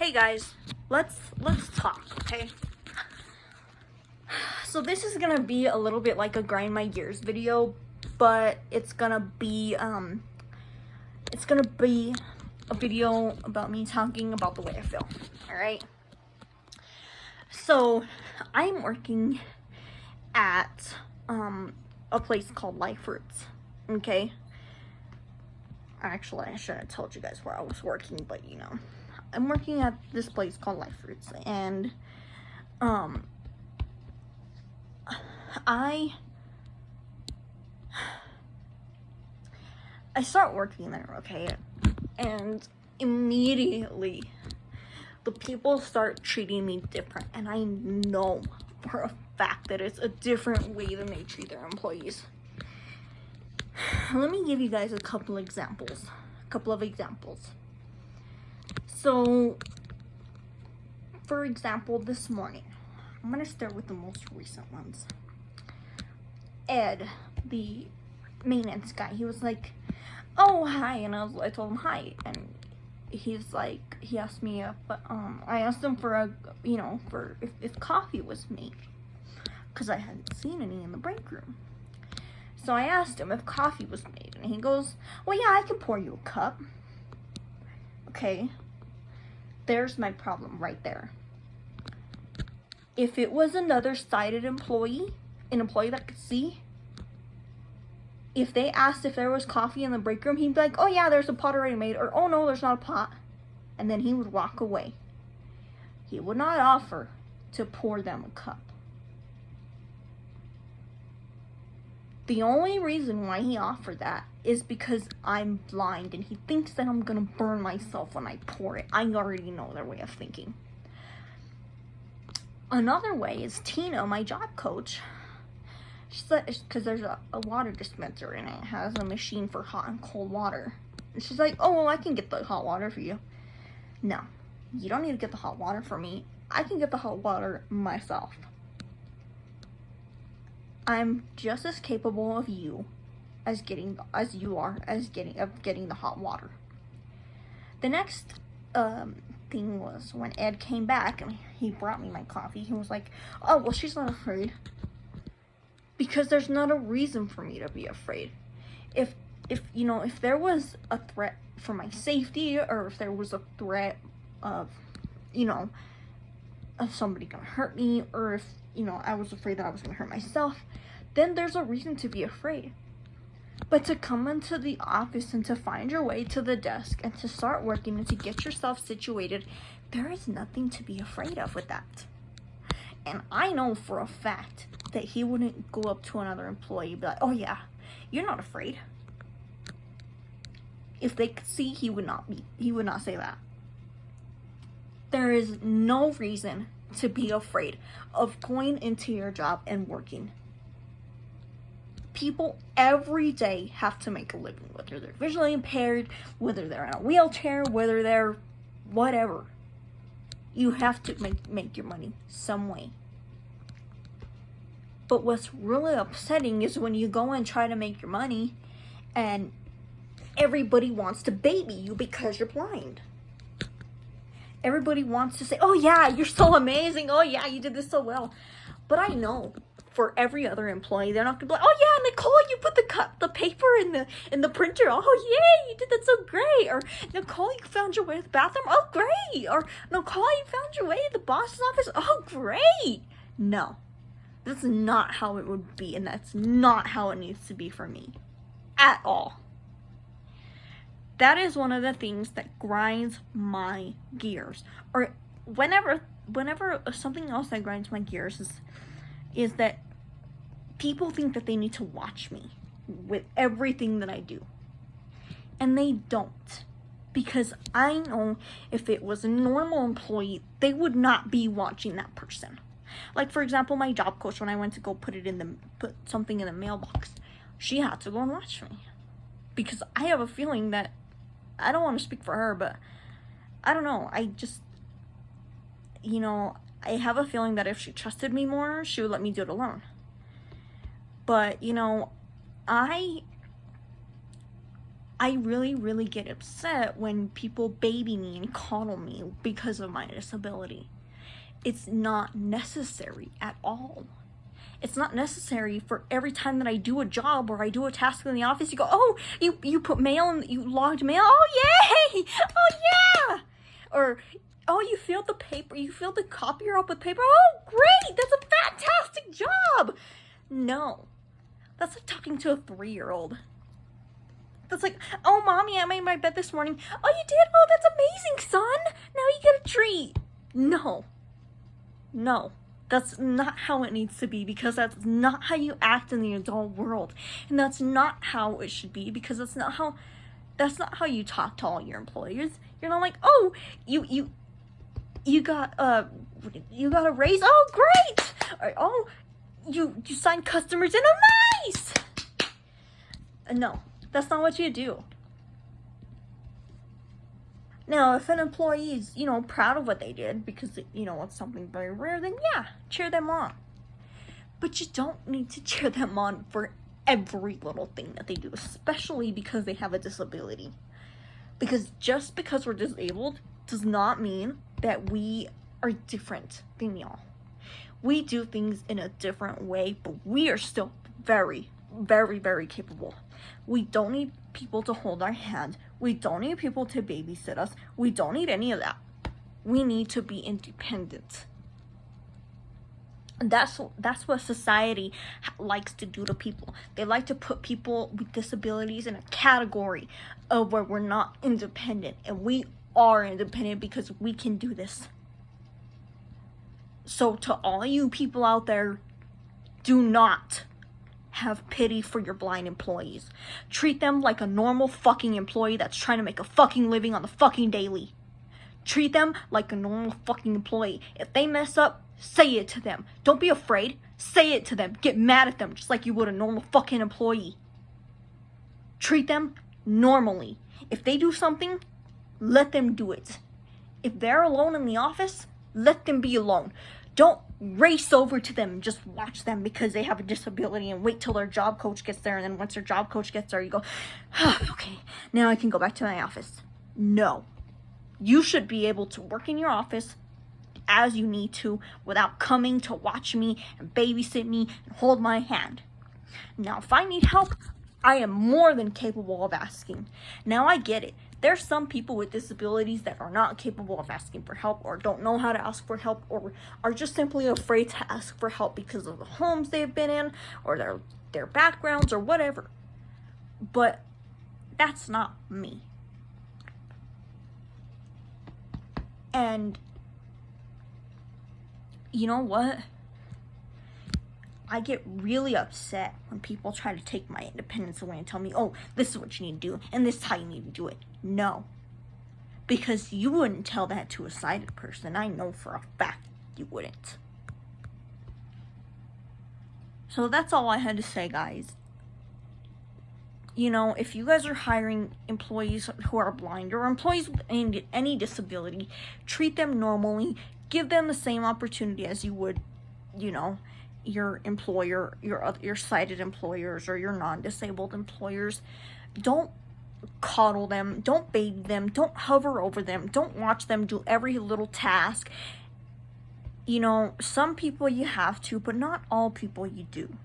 Hey guys, let's talk, okay? So this is gonna be a little bit like a grind my gears video, but it's gonna be a video about me talking about the way I feel. All right. So I'm working at a place called Life Roots. Okay. Actually, I should have told you guys where I was working, but you know, I'm working at this place called Life Roots, and I start working there, okay, and immediately the people start treating me different, and I know for a fact that it's a different way than they treat their employees. Let me give you guys a couple of examples. So, for example, this morning, I'm gonna start with the most recent ones. Ed, the maintenance guy, he was like, "Oh, hi," and I told him hi, and he's like, he asked me if, I asked him for if coffee was made, because I hadn't seen any in the break room. So I asked him if coffee was made, and he goes, "Well, yeah, I can pour you a cup." Okay, there's my problem right there. If it was another sighted employee, an employee that could see, if they asked if there was coffee in the break room, he'd be like, "Oh yeah, there's a pot already made," or "Oh no, there's not a pot," and then he would walk away. He would not offer to pour them a cup. The only reason why he offered that is because I'm blind and he thinks that I'm gonna burn myself when I pour it. I already know their way of thinking. Another way is Tina, my job coach. She said, because there's a water dispenser in it. It has a machine for hot and cold water. And she's like, "Oh, well, I can get the hot water for you." No, you don't need to get the hot water for me. I can get the hot water myself. I'm just as capable of you as getting the hot water. The next thing was when Ed came back and he brought me my coffee. He was like, "Oh, well, she's not afraid." Because there's not a reason for me to be afraid. If there was a threat for my safety, or if there was a threat of somebody gonna hurt me, or if I was afraid that I was gonna hurt myself, then there's a reason to be afraid. But to come into the office and to find your way to the desk and to start working and to get yourself situated, there is nothing to be afraid of with that. And I know for a fact that he wouldn't go up to another employee and be like, "Oh yeah, you're not afraid." If they could see, he would not say that. There is no reason to be afraid of going into your job and working. People every day have to make a living, whether they're visually impaired, whether they're in a wheelchair, whether they're whatever. You have to make your money some way. But what's really upsetting is when you go and try to make your money and everybody wants to baby you because you're blind. Everybody wants to say, "Oh yeah, you're so amazing. Oh yeah, you did this so well." But I know for every other employee, they're not gonna be like, "Oh yeah, Nicole, you put the paper in the printer. Oh yay, you did that so great." Or, "Nicole, you found your way to the bathroom. Oh great." Or, "Nicole, you found your way to the boss's office. Oh great." No, that's not how it would be, and that's not how it needs to be for me at all. That is one of the things that grinds my gears. Or whenever something else that grinds my gears is that people think that they need to watch me with everything that I do. And they don't. Because I know if it was a normal employee, they would not be watching that person. Like, for example, my job coach, when I went to go put something in the mailbox, she had to go and watch me. Because I have a feeling that, I don't want to speak for her, but I don't know. I just, I have a feeling that if she trusted me more, she would let me do it alone. But, I really, really get upset when people baby me and coddle me because of my disability. It's not necessary at all. It's not necessary for every time that I do a job or I do a task in the office, you go, oh, you put mail and you logged mail. Oh, yay! Oh, yeah! Or, oh, you filled the paper, you filled the copier up with paper. Oh, great! That's a fantastic job! No. That's like talking to a 3-year-old. That's like, oh, mommy, I made my bed this morning. Oh, you did? Oh, that's amazing, son. Now you get a treat. No. No. That's not how it needs to be, because that's not how you act in the adult world. And that's not how it should be, because that's not how you talk to all your employers. You're not like, oh, you got a raise. Oh, great. Or, oh, you signed customers in. Oh, nice. No, that's not what you do. Now, if an employee is, proud of what they did because, it's something very rare, then yeah, cheer them on. But you don't need to cheer them on for every little thing that they do, especially because they have a disability. Because just because we're disabled does not mean that we are different than y'all. We do things in a different way, but we are still very, very, very capable. We don't need people to hold our hand. We don't need people to babysit us. We don't need any of that. We need to be independent. And that's what society likes to do to people. They like to put people with disabilities in a category of where we're not independent. And we are independent because we can do this. So to all you people out there, do not have pity for your blind employees. Treat them like a normal fucking employee that's trying to make a fucking living on the fucking daily. Treat them like a normal fucking employee. If they mess up, say it to them. Don't be afraid. Say it to them. Get mad at them just like you would a normal fucking employee. Treat them normally. If they do something, let them do it. If they're alone in the office, let them be alone. Don't race over to them and just watch them because they have a disability and wait till their job coach gets there. And then once their job coach gets there, you go, okay, now I can go back to my office. No. You should be able to work in your office as you need to without coming to watch me and babysit me and hold my hand. Now, if I need help, I am more than capable of asking. Now, I get it. There's some people with disabilities that are not capable of asking for help, or don't know how to ask for help, or are just simply afraid to ask for help because of the homes they've been in, or their backgrounds, or whatever. But that's not me. And you know what? I get really upset when people try to take my independence away and tell me, oh, this is what you need to do, and this is how you need to do it. No. Because you wouldn't tell that to a sighted person. I know for a fact you wouldn't. So that's all I had to say, guys. If you guys are hiring employees who are blind or employees with any disability, treat them normally. Give them the same opportunity as you would, your employer, your sighted employers or your non-disabled employers. Don't coddle them. Don't baby them. Don't hover over them. Don't watch them do every little task. Some people you have to, but not all people you do.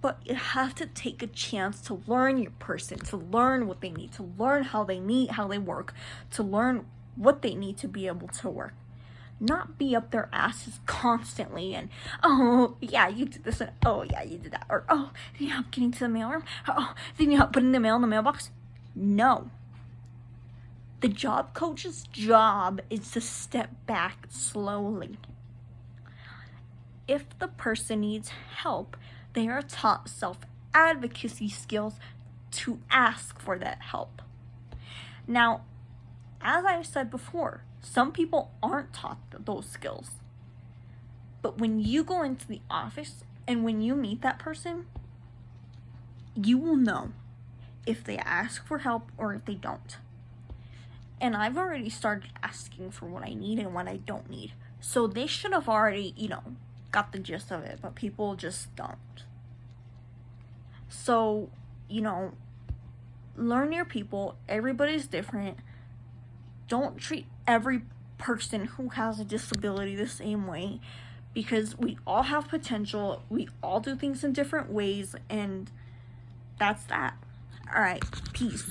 But you have to take a chance to learn your person, to learn what they need, to learn how they work, to learn what they need to be able to work. Not be up their asses constantly and, oh, yeah, you did this, and oh, yeah, you did that. Or, oh, do you need help getting to the mailroom? Oh, do you need help putting the mail in the mailbox? No. The job coach's job is to step back slowly. If the person needs help, they are taught self-advocacy skills to ask for that help. Now, as I said before, some people aren't taught those skills. But when you go into the office and when you meet that person, you will know if they ask for help or if they don't. And I've already started asking for what I need and what I don't need. So they should have already, got the gist of it, but people just don't. So, learn your people. Everybody's different. Don't treat every person who has a disability the same way, because we all have potential. We all do things in different ways, and that's that. All right, peace.